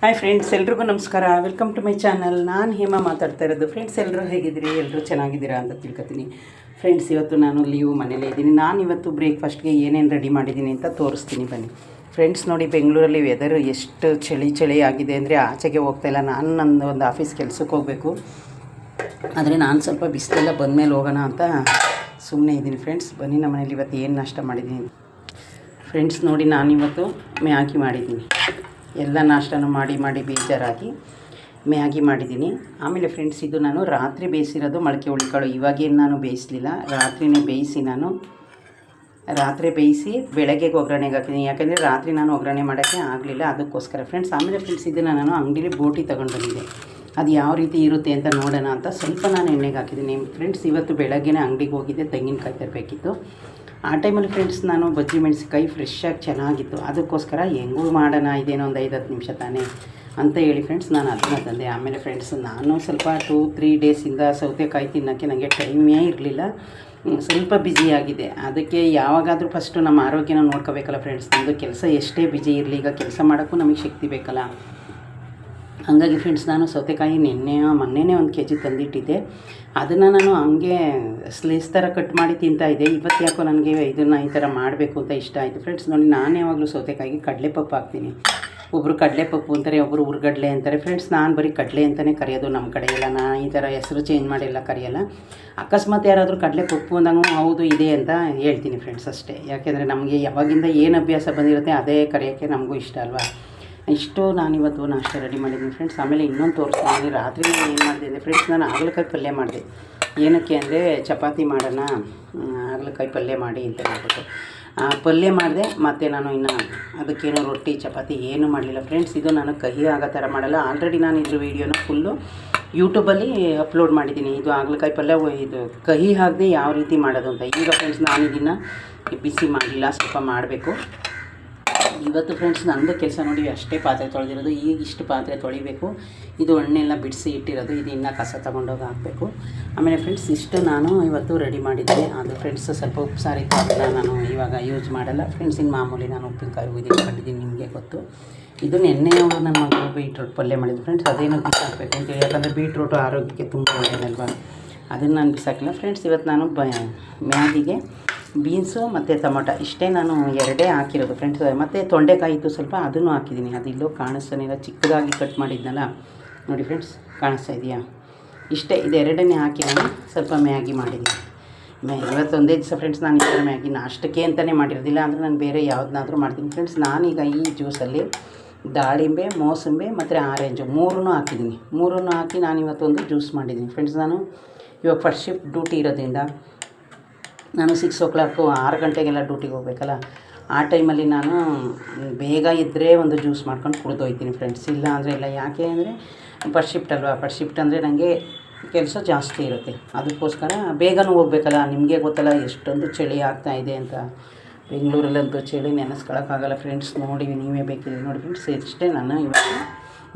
Hi friends, ಎಲ್ರಿಗೂ ನಮಸ್ಕಾರ. Welcome to my channel. ನಾನು ಹೇಮಾ ಮಾತಾಡ್ತಾ ಇರೋದು. ಫ್ರೆಂಡ್ಸ್, ಎಲ್ಲರೂ ಹೇಗಿದ್ದೀರಿ? ಎಲ್ಲರೂ ಚೆನ್ನಾಗಿದ್ದೀರಾ ಅಂತ ತಿಳ್ಕೊತೀನಿ. ಫ್ರೆಂಡ್ಸ್, ಇವತ್ತು ನಾನು ಲೀವ್ ಮನೇಲೇ ಇದ್ದೀನಿ. ನಾನು ಇವತ್ತು ಬ್ರೇಕ್ಫಾಸ್ಟ್ಗೆ ಏನೇನು ರೆಡಿ ಮಾಡಿದ್ದೀನಿ ಅಂತ ತೋರಿಸ್ತೀನಿ ಬನ್ನಿ. ಫ್ರೆಂಡ್ಸ್, ನೋಡಿ, ಬೆಂಗಳೂರಲ್ಲಿ ವೆದರ್ ಎಷ್ಟು ಚಳಿ ಆಗಿದೆ ಅಂದರೆ ಆಚೆಗೆ ಹೋಗ್ತಾಯಿಲ್ಲ. ನಾನು ನನ್ನ ಒಂದು ಆಫೀಸ್ ಕೆಲಸಕ್ಕೆ ಹೋಗಬೇಕು, ಆದರೆ ನಾನು ಸ್ವಲ್ಪ ಬಿಸಿಲೆಲ್ಲ ಬಂದಮೇಲೆ ಹೋಗೋಣ ಅಂತ ಸುಮ್ಮನೆ ಇದ್ದೀನಿ. ಫ್ರೆಂಡ್ಸ್, ಬನ್ನಿ, ನಮ್ಮ ಮನೇಲಿ ಇವತ್ತು ಏನು ನಾಷ್ಟ ಮಾಡಿದ್ದೀನಿ. ಫ್ರೆಂಡ್ಸ್, ನೋಡಿ, ನಾನಿವತ್ತು ಮ್ಯಾಗಿ ಮಾಡಿದ್ದೀನಿ. ಎಲ್ಲ ನಾಷ್ಟನೂ ಮಾಡಿ ಬೇಜಾರಾಗಿ ಮ್ಯಾಗಿ ಮಾಡಿದ್ದೀನಿ. ಆಮೇಲೆ ಫ್ರೆಂಡ್ಸ್, ಇದು ನಾನು ರಾತ್ರಿ ಬೇಯಿಸಿರೋದು ಮೊಳಕೆ ಹುಳಿಕಾಳು. ಇವಾಗೇನು ನಾನು ಬೇಯಿಸಲಿಲ್ಲ, ರಾತ್ರಿನೇ ಬೇಯಿಸಿ ರಾತ್ರಿ ಬೇಯಿಸಿ ಬೆಳಗ್ಗೆಗೆ ಒಗ್ಗರಣೆಗೆ ಹಾಕಿದ್ದೀನಿ. ಯಾಕೆಂದರೆ ರಾತ್ರಿ ನಾನು ಒಗ್ಗರಣೆ ಮಾಡೋಕ್ಕೆ ಆಗಲಿಲ್ಲ, ಅದಕ್ಕೋಸ್ಕರ ಫ್ರೆಂಡ್ಸ್. ಆಮೇಲೆ ಫ್ರೆಂಡ್ಸ್, ಇದನ್ನು ನಾನು ಅಂಗಡಿಲಿ ಬೋಟಿ ತೊಗೊಂಡು ಬಂದಿದ್ದೆ. ಅದು ಯಾವ ರೀತಿ ಇರುತ್ತೆ ಅಂತ ನೋಡೋಣ ಅಂತ ಸ್ವಲ್ಪ ನಾನು ಎಣ್ಣೆಗೆ ಹಾಕಿದ್ದೀನಿ. ಫ್ರೆಂಡ್ಸ್, ಇವತ್ತು ಬೆಳಗ್ಗೆನೇ ಅಂಗಡಿಗೆ ಹೋಗಿದ್ದೆ, ತೆಂಗಿನಕಾಯಿ ತರಬೇಕಿತ್ತು. ಆ ಟೈಮಲ್ಲಿ ಫ್ರೆಂಡ್ಸ್ ನಾನು ಬಜ್ಜಿ ಮೆಣಸಿನ್ಕಾಯಿ ಫ್ರೆಶ್ಶಾಗಿ ಚೆನ್ನಾಗಿತ್ತು, ಅದಕ್ಕೋಸ್ಕರ ಹೆಂಗೂ ಮಾಡೋಣ, ಇದೇನೋ ಒಂದು 5-10 ನಿಮಿಷ ತಾನೇ ಅಂತ ಹೇಳಿ ಫ್ರೆಂಡ್ಸ್ ನಾನು ಅದನ್ನು ತಂದೆ. ಆಮೇಲೆ ಫ್ರೆಂಡ್ಸ್, ನಾನು ಸ್ವಲ್ಪ 2-3 ಡೇಸಿಂದ ಸೌತೆಕಾಯಿ ತಿನ್ನೋಕ್ಕೆ ನನಗೆ ಟೈಮೇ ಇರಲಿಲ್ಲ, ಸ್ವಲ್ಪ ಬ್ಯುಸಿಯಾಗಿದೆ. ಅದಕ್ಕೆ ಯಾವಾಗಾದರೂ ಫಸ್ಟು ನಮ್ಮ ಆರೋಗ್ಯನ ನೋಡ್ಕೋಬೇಕಲ್ಲ ಫ್ರೆಂಡ್ಸ್. ನಮ್ಮದು ಕೆಲಸ ಎಷ್ಟೇ ಬ್ಯುಸಿ ಇರಲಿ, ಈಗ ಕೆಲಸ ಮಾಡೋಕ್ಕೂ ನಮಗೆ ಶಕ್ತಿ ಬೇಕಲ್ಲ. ಹಾಗಾಗಿ ಫ್ರೆಂಡ್ಸ್, ನಾನು ಸೌತೆಕಾಯಿ ಮೊನ್ನೆನೇ 1 kg ತಂದಿಟ್ಟಿದ್ದೆ. ಅದನ್ನು ನಾನು ಹಂಗೆ ಸ್ಲೈಸ್ ಥರ ಕಟ್ ಮಾಡಿ ತಿಂತಾಯಿದ್ದೆ. ಇವತ್ತು ಯಾಕೋ ನನಗೆ ಇದನ್ನು ಈ ಥರ ಮಾಡಬೇಕು ಅಂತ ಇಷ್ಟ ಆಯಿತು. ಫ್ರೆಂಡ್ಸ್, ನೋಡಿ, ನಾನು ಯಾವಾಗಲೂ ಸೌತೆಕಾಯಿಗೆ ಕಡಲೆಪಪ್ಪು ಹಾಕ್ತೀನಿ. ಒಬ್ಬರು ಕಡಲೆಪಪ್ಪು ಅಂತಾರೆ, ಒಬ್ಬರು ಹುರ್ಗಡ್ಲೆ ಅಂತಾರೆ. ಫ್ರೆಂಡ್ಸ್, ನಾನು ಬರೀ ಕಡಲೆ ಅಂತಲೇ ಕರೆಯೋದು ನಮ್ಮ ಕಡೆ ಎಲ್ಲ. ನಾನು ಈ ಥರ ಹೆಸರು ಚೇಂಜ್ ಮಾಡಿಲ್ಲ ಕರೆಯೋಲ್ಲ. ಅಕಸ್ಮಾತ್ ಯಾರಾದರೂ ಕಡಲೆಪಪ್ಪು ಅಂದಂಗೆ ಹೌದು ಇದೆ ಅಂತ ಹೇಳ್ತೀನಿ ಫ್ರೆಂಡ್ಸ್, ಅಷ್ಟೇ. ಯಾಕೆಂದರೆ ನಮಗೆ ಯಾವಾಗಿಂದ ಏನು ಅಭ್ಯಾಸ ಬಂದಿರುತ್ತೆ ಅದೇ ಕರೆಯೋಕ್ಕೆ ನಮಗೂ ಇಷ್ಟ ಅಲ್ವಾ. ಇಷ್ಟು ನಾನಿವತ್ತು ನಾಷ್ಟ ರೆಡಿ ಮಾಡಿದ್ದೀನಿ ಫ್ರೆಂಡ್ಸ್. ಆಮೇಲೆ ಇನ್ನೊಂದು ತೋರಿಸ್ತೀನಿ. ರಾತ್ರಿ ನಾನು ಏನು ಮಾಡಿದೆ ಅಂದರೆ ಫ್ರೆಂಡ್ಸ್, ನಾನು ಹಾಗಲಕಾಯಿ ಪಲ್ಯ ಮಾಡಿದೆ. ಏನಕ್ಕೆ ಅಂದರೆ ಚಪಾತಿ ಮಾಡೋಣ, ಹಾಗಲಕಾಯಿ ಪಲ್ಯ ಮಾಡಿ ಅಂತ ಹೇಳ್ಬಿಟ್ಟು ಪಲ್ಯ ಮಾಡಿದೆ. ಮತ್ತು ನಾನು ಇನ್ನು ಅದಕ್ಕೇನು ರೊಟ್ಟಿ ಚಪಾತಿ ಏನೂ ಮಾಡಲಿಲ್ಲ ಫ್ರೆಂಡ್ಸ್. ಇದು ನಾನು ಕಹಿ ಆಗೋ ಥರ ಮಾಡಲ್ಲ. ಆಲ್ರೆಡಿ ನಾನು ಇದ್ರ ವೀಡಿಯೋನ ಫುಲ್ಲು ಯೂಟ್ಯೂಬಲ್ಲಿ ಅಪ್ಲೋಡ್ ಮಾಡಿದ್ದೀನಿ. ಇದು ಹಾಗಲಕಾಯಿ ಪಲ್ಯ ಇದು ಕಹಿ ಆಗದೆ ಯಾವ ರೀತಿ ಮಾಡೋದು ಅಂತ. ಈಗ ಫ್ರೆಂಡ್ಸ್, ನಾನು ಇದನ್ನು ಬಿಸಿ ಮಾಡಿಲ್ಲ, ಸ್ವಲ್ಪ ಮಾಡಬೇಕು ಇವತ್ತು ಫ್ರೆಂಡ್ಸ್. ನನ್ನದು ಕೆಲಸ ನೋಡಿ, ಅಷ್ಟೇ ಪಾತ್ರೆ ತೊಳೆದಿರೋದು. ಈಗ ಇಷ್ಟು ಪಾತ್ರೆ ತೊಳಿಬೇಕು. ಇದು ಎಣ್ಣೆಲ್ಲ ಬಿಡಿಸಿ ಇಟ್ಟಿರೋದು, ಇದು ಇನ್ನೂ ಕಸ ತೊಗೊಂಡೋಗಿ ಹಾಕಬೇಕು. ಆಮೇಲೆ ಫ್ರೆಂಡ್ಸ್, ಇಷ್ಟು ನಾನು ಇವತ್ತು ರೆಡಿ ಮಾಡಿದ್ದೆ. ಅದು ಫ್ರೆಂಡ್ಸ್, ಸ್ವಲ್ಪ ಉಪ್ಪು ಸಾರಿತ್ತು, ಅದನ್ನು ನಾನು ಇವಾಗ ಯೂಸ್ ಮಾಡಲ್ಲ ಫ್ರೆಂಡ್ಸ್. ಇನ್ನು ಮಾಮೂಲಿ ನಾನು ಉಪ್ಪಿನಕಾಯಿ ಉಯ್ದಿಟ್ಕೊಂಡಿದ್ದೀನಿ, ನಿಮಗೆ ಗೊತ್ತು. ಇದು ನೆನ್ನೆಯವರು ನನ್ನ ಮಗಳು ಬೀಟ್ರೂಟ್ ಪಲ್ಯ ಮಾಡಿದ್ದು ಫ್ರೆಂಡ್ಸ್. ಅದೇನು ಬಿಸಾಕಬೇಕು ಅಂತೇಳಿ, ಯಾಕಂದರೆ ಬೀಟ್ರೂಟು ಆರೋಗ್ಯಕ್ಕೆ ತುಂಬ ಒಳ್ಳೆಯದಲ್ವ, ಅದನ್ನು ನಾನು ಬಿಸಾಕಿಲ್ಲ ಫ್ರೆಂಡ್ಸ್. ಇವತ್ತು ನಾನು ಮ್ಯಾಗಿಗೆ ಬೀನ್ಸು ಮತ್ತು ಟೊಮೊಟೊ ಇಷ್ಟೇ ನಾನು 2 ಹಾಕಿರೋದು ಫ್ರೆಂಡ್ಸ್. ಮತ್ತು ತೊಂಡೆಕಾಯಿ ಇತ್ತು ಸ್ವಲ್ಪ, ಅದನ್ನು ಹಾಕಿದ್ದೀನಿ. ಅದಿಲ್ಲೋ ಕಾಣಿಸ್ತಾನಿಲ್ಲ, ಚಿಕ್ಕದಾಗಿ ಕಟ್ ಮಾಡಿದ್ನಲ್ಲ ನೋಡಿ ಫ್ರೆಂಡ್ಸ್, ಕಾಣಿಸ್ತಾ ಇದೆಯಾ? ಇಷ್ಟೇ, ಇದು 2ನೇ ಹಾಕಿ ನಾನು ಸ್ವಲ್ಪ ಮ್ಯಾಗಿ ಮಾಡಿದ್ದೀನಿ. ಇವತ್ತೊಂದೇ ದಿವಸ ಫ್ರೆಂಡ್ಸ್ ನಾನು ಈ ಥರ ಮ್ಯಾಗಿ ನಾಷ್ಟಕ್ಕೆ ಅಂತಲೇ ಮಾಡಿರೋದಿಲ್ಲ, ಅಂದರೆ ನಾನು ಬೇರೆ ಯಾವುದನ್ನಾದರೂ ಮಾಡ್ತೀನಿ ಫ್ರೆಂಡ್ಸ್. ನಾನೀಗ ಈ ಜ್ಯೂಸಲ್ಲಿ ದಾಳಿಂಬೆ, ಮೋಸಂಬಿ ಮತ್ತು ಆರೆಂಜು 3 ಹಾಕಿದ್ದೀನಿ. 3 ಹಾಕಿ ನಾನು ಇವತ್ತೊಂದು ಜ್ಯೂಸ್ ಮಾಡಿದ್ದೀನಿ ಫ್ರೆಂಡ್ಸ್. ನಾನು ಇವಾಗ ಫಸ್ಟ್ ಶಿಫ್ಟ್ ಡ್ಯೂಟಿ ಇರೋದ್ರಿಂದ ನಾನು 6 o'clock 6 ಗಂಟೆಗೆಲ್ಲ ಡ್ಯೂಟಿಗೆ ಹೋಗಬೇಕಲ್ಲ. ಆ ಟೈಮಲ್ಲಿ ನಾನು ಬೇಗ ಇದ್ದರೆ ಒಂದು ಜ್ಯೂಸ್ ಮಾಡ್ಕೊಂಡು ಕುಡಿದೋಯ್ತೀನಿ ಫ್ರೆಂಡ್ಸ್. ಇಲ್ಲ ಅಂದರೆ ಇಲ್ಲ. ಯಾಕೆ ಅಂದರೆ ಫಸ್ಟ್ ಶಿಫ್ಟ್ ಅಲ್ವಾ. ಫಸ್ಟ್ ಶಿಫ್ಟ್ ಅಂದರೆ ನನಗೆ ಕೆಲಸ ಜಾಸ್ತಿ ಇರುತ್ತೆ, ಅದಕ್ಕೋಸ್ಕರ ಬೇಗನೂ ಹೋಗ್ಬೇಕಲ್ಲ. ನಿಮಗೆ ಗೊತ್ತಲ್ಲ ಎಷ್ಟೊಂದು ಚಳಿ ಆಗ್ತಾಯಿದೆ ಅಂತ. ಬೆಂಗಳೂರಲ್ಲಂತೂ ಚಳಿ ನೆನೆಸ್ಕೊಳಕ್ಕಾಗಲ್ಲ ಫ್ರೆಂಡ್ಸ್. ನೋಡಿ, ನೀವೇ ಬೇಕಿದೆ ನೋಡಿ ಫ್ರೆಂಡ್ಸ್. ಇಷ್ಟೇ ನಾನು ಇವತ್ತು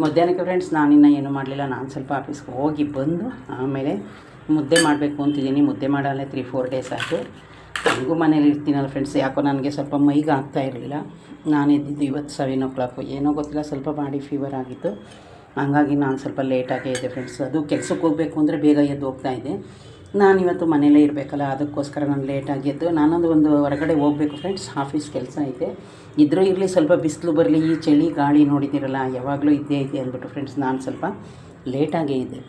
ಮಧ್ಯಾಹ್ನಕ್ಕೆ ಫ್ರೆಂಡ್ಸ್. ನಾನಿನ್ನು ಏನೂ ಮಾಡಲಿಲ್ಲ. ನಾನು ಸ್ವಲ್ಪ ಆಫೀಸ್ಗೆ ಹೋಗಿ ಬಂದು ಆಮೇಲೆ ಮುದ್ದೆ ಮಾಡಬೇಕು ಅಂತಿದ್ದೀನಿ. ಮುದ್ದೆ ಮಾಡಲ್ಲೇ 3-4 ಡೇಸ್ ಆಯಿತು. ನನಗೂ ಮನೇಲಿ ಇರ್ತೀನಲ್ಲ ಫ್ರೆಂಡ್ಸ್, ಯಾಕೋ ನನಗೆ ಸ್ವಲ್ಪ ಮೈಗೆ ಆಗ್ತಾ ಇರಲಿಲ್ಲ. ನಾನು ಎದ್ದಿದ್ದು ಇವತ್ತು 7 o'clock, ಏನೋ ಗೊತ್ತಿಲ್ಲ, ಸ್ವಲ್ಪ ಬಾಡಿ ಫೀವರ್ ಆಗಿತ್ತು. ಹಂಗಾಗಿ ನಾನು ಸ್ವಲ್ಪ ಲೇಟಾಗೇ ಇದೆ ಫ್ರೆಂಡ್ಸ್. ಅದು ಕೆಲಸಕ್ಕೆ ಹೋಗಬೇಕು ಅಂದರೆ ಬೇಗ ಎದ್ದು ಹೋಗ್ತಾಯಿದ್ದೆ. ನಾನಿವತ್ತು ಮನೇಲೇ ಇರಬೇಕಲ್ಲ, ಅದಕ್ಕೋಸ್ಕರ ನಾನು ಲೇಟಾಗಿ ಎದ್ದು ಒಂದು ಹೊರಗಡೆ ಹೋಗಬೇಕು ಫ್ರೆಂಡ್ಸ್. ಆಫೀಸ್ ಕೆಲಸ ಐತೆ. ಇದ್ರೂ ಇರಲಿ, ಸ್ವಲ್ಪ ಬಿಸಿಲು ಬರಲಿ, ಈ ಚಳಿ ಗಾಳಿ ನೋಡಿದ್ದೀರಲ್ಲ ಯಾವಾಗಲೂ ಇದ್ದೇ ಇದೆ ಅಂದ್ಬಿಟ್ಟು ಫ್ರೆಂಡ್ಸ್ ನಾನು ಸ್ವಲ್ಪ ಲೇಟಾಗೇ ಇದ್ದೆ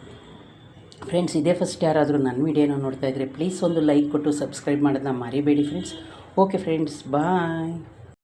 ಫ್ರೆಂಡ್ಸ್. ಇದೇ ಫಸ್ಟ್ ಯಾರಾದರೂ ನನ್ನ ವೀಡಿಯೋನ ನೋಡ್ತಾಯಿದ್ರೆ ಪ್ಲೀಸ್ ಒಂದು ಲೈಕ್ ಕೊಟ್ಟು ಸಬ್ಸ್ಕ್ರೈಬ್ ಮಾಡೋದನ್ನ ಮರಿಬೇಡಿ ಫ್ರೆಂಡ್ಸ್. ಓಕೆ ಫ್ರೆಂಡ್ಸ್, ಬಾಯ್.